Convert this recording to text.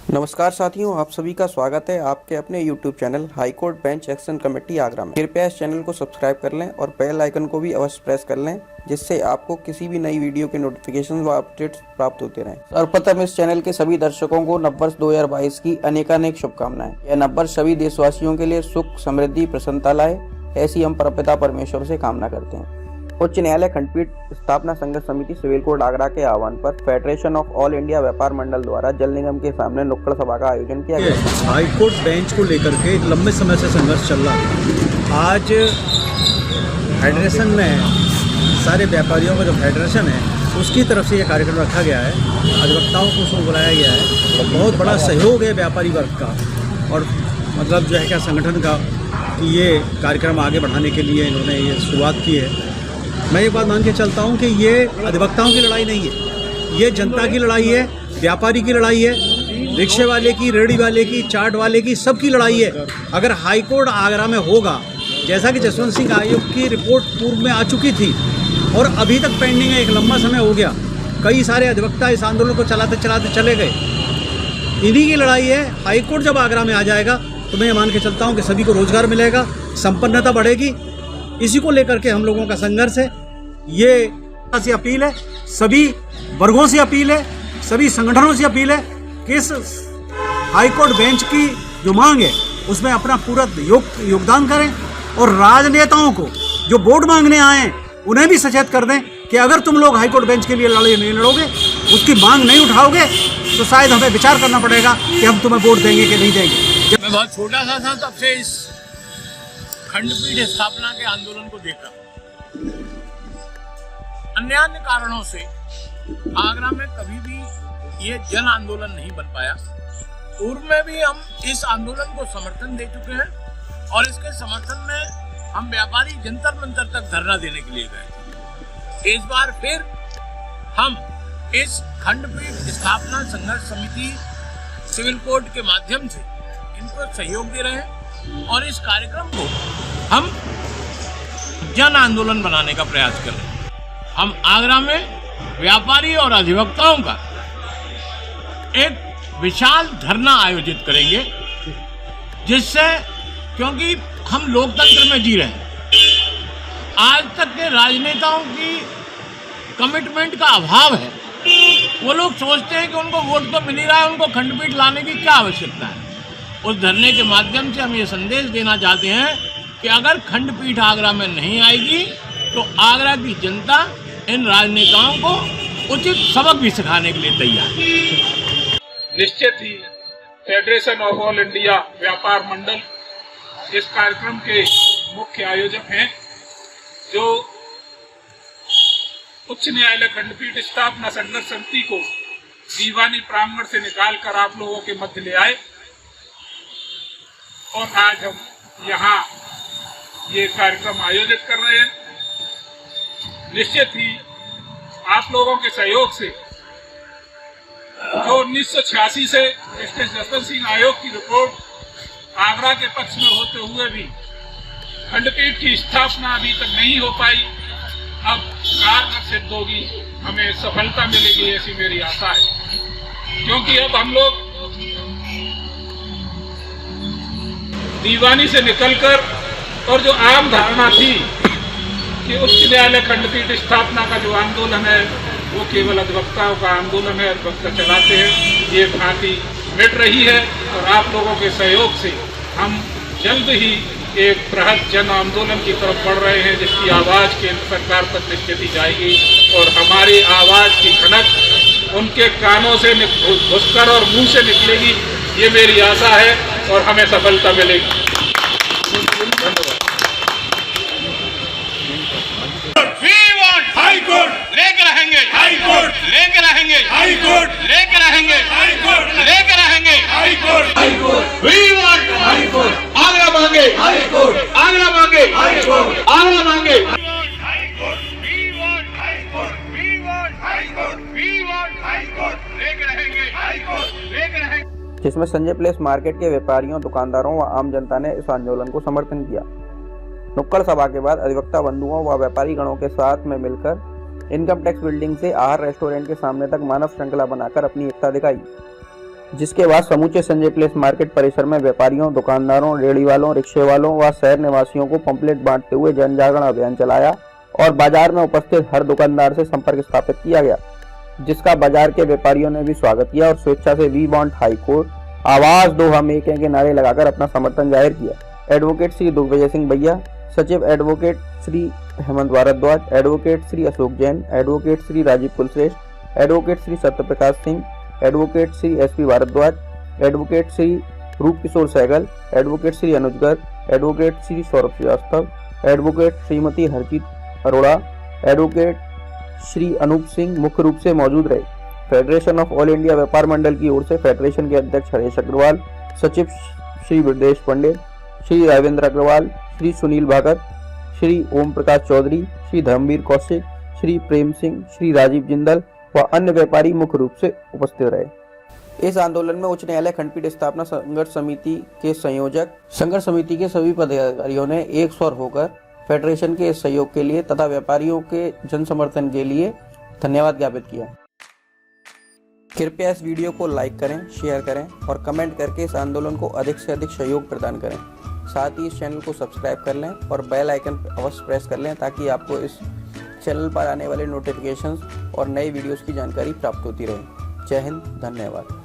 नमस्कार साथियों, आप सभी का स्वागत है आपके अपने YouTube channel high court bench action committee Agra में। कृपया इस चैनल को सब्सक्राइब कर लें और बेल आइकन को भी अवश्य प्रेस कर लें, जिससे आपको किसी भी नई वीडियो के नोटिफिकेशन व अपडेट्स प्राप्त होते रहें। सर्वप्रथम इस चैनल के सभी दर्शकों को नववर्ष 2022 की अनेकानेक शुभकामनाएं। यह नववर्ष सभी देशवासियों के लिए सुख, समृद्धि, प्रसन्नता लाए, ऐसी हम परमपिता परमेश्वर से कामना करते हैं। उच्च न्यायालय खंडपीठ स्थापना संघर्ष समिति सिविल कोर्ट आगरा के आह्वान पर फेडरेशन ऑफ ऑल इंडिया व्यापार मंडल द्वारा जल निगम के सामने नुक्कड़ सभा का आयोजन किया गया। हाई कोर्ट बेंच को लेकर के एक लंबे समय से संघर्ष चल रहा था। आज फेडरेशन में सारे व्यापारियों का जो फेडरेशन है उसकी तरफ से ये कार्यक्रम रखा गया है। अधिवक्ताओं को उसमें बुलाया गया है और बहुत बड़ा सहयोग है व्यापारी वर्ग का और मतलब जो है क्या संगठन का कि ये कार्यक्रम आगे बढ़ाने के लिए इन्होंने ये शुरुआत की है। मैं एक बात मान के चलता हूँ कि ये अधिवक्ताओं की लड़ाई नहीं है, ये जनता की लड़ाई है, व्यापारी की लड़ाई है, रिक्शे वाले की, रेहड़ी वाले की, चाट वाले की, सबकी लड़ाई है। अगर हाई कोर्ट आगरा में होगा, जैसा कि जसवंत सिंह आयोग की रिपोर्ट पूर्व में आ चुकी थी और अभी तक पेंडिंग है, एक लंबा समय हो गया, कई सारे अधिवक्ता इस आंदोलन को चलाते चलाते चले गए। इन्हीं की लड़ाई है। हाई कोर्ट जब आगरा में आ जाएगा तो मैं ये मान के चलता हूँ कि सभी को रोजगार मिलेगा, संपन्नता बढ़ेगी। इसी को लेकर के हम लोगों का संघर्ष है। ये से अपील है, सभी वर्गों से अपील है, सभी संगठनों से अपील है कि इस हाई कोर्ट बेंच की जो मांग है उसमें अपना पूरा योगदान करें और राजनेताओं को जो वोट मांगने आए हैं उन्हें भी सचेत कर दें कि अगर तुम लोग हाई कोर्ट बेंच के लिए लड़ाई नहीं लड़ोगे, उसकी मांग नहीं उठाओगे, तो शायद हमें विचार करना पड़ेगा कि हम तुम्हें वोट देंगे कि नहीं देंगे। मैं बहुत छोटा सा था तब से इस खंडपीठ स्थापना के आंदोलन को देखा। अन्य कारणों से आगरा में कभी भी ये जन आंदोलन नहीं बन पाया। पूर्व में भी हम इस आंदोलन को समर्थन दे चुके हैं और इसके समर्थन में हम व्यापारी जंतर मंतर तक धरना देने के लिए गए। इस बार फिर हम इस खंडपीठ स्थापना संघर्ष समिति सिविल कोर्ट के माध्यम से इनको सहयोग दे रहे हैं और इस कार्यक्रम को हम जन आंदोलन बनाने का प्रयास कर रहे हैं। हम आगरा में व्यापारी और अधिवक्ताओं का एक विशाल धरना आयोजित करेंगे, जिससे क्योंकि हम लोकतंत्र में जी रहे हैं, आज तक के राजनेताओं की कमिटमेंट का अभाव है। वो लोग सोचते हैं कि उनको वोट तो मिल ही रहा है, उनको खंडपीठ लाने की क्या आवश्यकता है। उस धरने के माध्यम से हम ये संदेश देना चाहते हैं कि अगर खंडपीठ आगरा में नहीं आएगी तो आगरा की जनता इन राजनेताओं को उचित सबक भी सिखाने के लिए तैयार है। निश्चित ही फेडरेशन ऑफ ऑल इंडिया व्यापार मंडल इस कार्यक्रम के मुख्य आयोजक हैं, जो उच्च न्यायालय खंडपीठ स्थापना संघर्ष समिति को दीवानी प्रांगण से निकालकर आप लोगों के मध्य ले आए और आज हम यहाँ ये कार्यक्रम आयोजित कर रहे हैं। निश्चित ही आप लोगों के सहयोग से जो 1986 से जस्टिस जसवंत सिंह आयोग की रिपोर्ट आगरा के पक्ष में होते हुए भी खंडपीठ की स्थापना अभी तक नहीं हो पाई, अब कारगर सिद्ध होगी, हमें सफलता मिलेगी, ऐसी मेरी आशा है। क्योंकि अब हम लोग दीवानी से निकलकर और जो आम धारणा थी कि उच्च न्यायालय खंडपीठ स्थापना का जो आंदोलन है वो केवल अधिवक्ताओं का आंदोलन है, अधिवक्ता चलाते हैं, ये भ्रांति मिट रही है और आप लोगों के सहयोग से हम जल्द ही एक बृहद जन आंदोलन की तरफ बढ़ रहे हैं, जिसकी आवाज़ केंद्र सरकार तक निश्चित ही जाएगी और हमारी आवाज़ की खनक उनके कानों से घुसकर और मुंह से निकलेगी, ये मेरी आशा है और हमें सफलता मिलेगी। धन्यवाद। हाई कोर्ट लेकर रहेंगे, हाई कोर्ट लेकर रहेंगे, हाई कोर्ट लेकर रहेंगे, हाई कोर्ट लेकर रहेंगे, high court, high court we want high court. Agra मांगे हाई कोर्ट, आगरा मांगे हाई कोर्ट, आगरा मांगे high court, we want high court, we want high court, we want high court लेकर रहेंगे, हाई कोर्ट लेकर रहेंगे। जिसमें संजय प्लेस मार्केट के व्यापारियों, दुकानदारों व आम जनता ने इस आंदोलन को समर्थन किया। नुक्कड़ सभा के बाद अधिवक्ता बंधुओं व व्यापारी गणों के साथ में मिलकर इनकम टैक्स बिल्डिंग से आहार रेस्टोरेंट के सामने तक मानव श्रृंखला बनाकर अपनी एकता दिखाई। जिसके बाद समूचे संजय प्लेस मार्केट परिसर में व्यापारियों, दुकानदारों, रेहड़ी वालों, रिक्शे वालों व शहर निवासियों को पंपलेट बांटते हुए जन जागरण अभियान चलाया और बाजार में उपस्थित हर दुकानदार से संपर्क स्थापित किया गया, जिसका बाजार के व्यापारियों ने भी स्वागत किया और स्वेच्छा से वी वांट हाई कोर्ट, आवाज दो हम एक हैं के नारे लगाकर अपना समर्थन जाहिर किया। एडवोकेट श्री दिग्विजय सिंह भैया, सचिव advocate Shri Hemant Bhardwaj, advocate Shri Ashok Jain, advocate Shri Rajeev Kulshreshtha, advocate Shri Satyaprakash Singh, advocate Shri SP Bhardwaj, advocate Shri Roop Kishore Sehgal, advocate Shri Anuj Garg, advocate Shri Saurabh Srivastava, advocate Shrimati Harjeet Arora, advocate Shri Anoop Singh मुख्य रूप से मौजूद रहे। फेडरेशन ऑफ ऑल इंडिया व्यापार मंडल की ओर से फेडरेशन के अध्यक्ष हरेश अग्रवाल, सचिव श्री ब्रजेश पंडित, श्री राघवेंद्र अग्रवाल, श्री सुनील भागत, श्री ओम प्रकाश चौधरी, श्री धर्मवीर कौशिक, श्री प्रेम सिंह, श्री राजीव जिंदल व अन्य व्यापारी मुख्य रूप से उपस्थित रहे। इस आंदोलन में उच्च न्यायालय खंडपीठ स्थापना संघर्ष समिति के संयोजक, संघर्ष समिति के सभी पदाधिकारियों ने एक स्वर होकर फेडरेशन के सहयोग के लिए तथा व्यापारियों के जन समर्थन के लिए धन्यवाद ज्ञापित किया। कृपया इस वीडियो को लाइक करें, शेयर करें और कमेंट करके इस आंदोलन को अधिक से अधिक सहयोग प्रदान करें। साथ ही इस चैनल को सब्सक्राइब कर लें और बेल आइकन अवश्य प्रेस कर लें ताकि आपको इस चैनल पर आने वाले नोटिफिकेशंस और नए वीडियोस की जानकारी प्राप्त होती रहे। जय हिंद, धन्यवाद।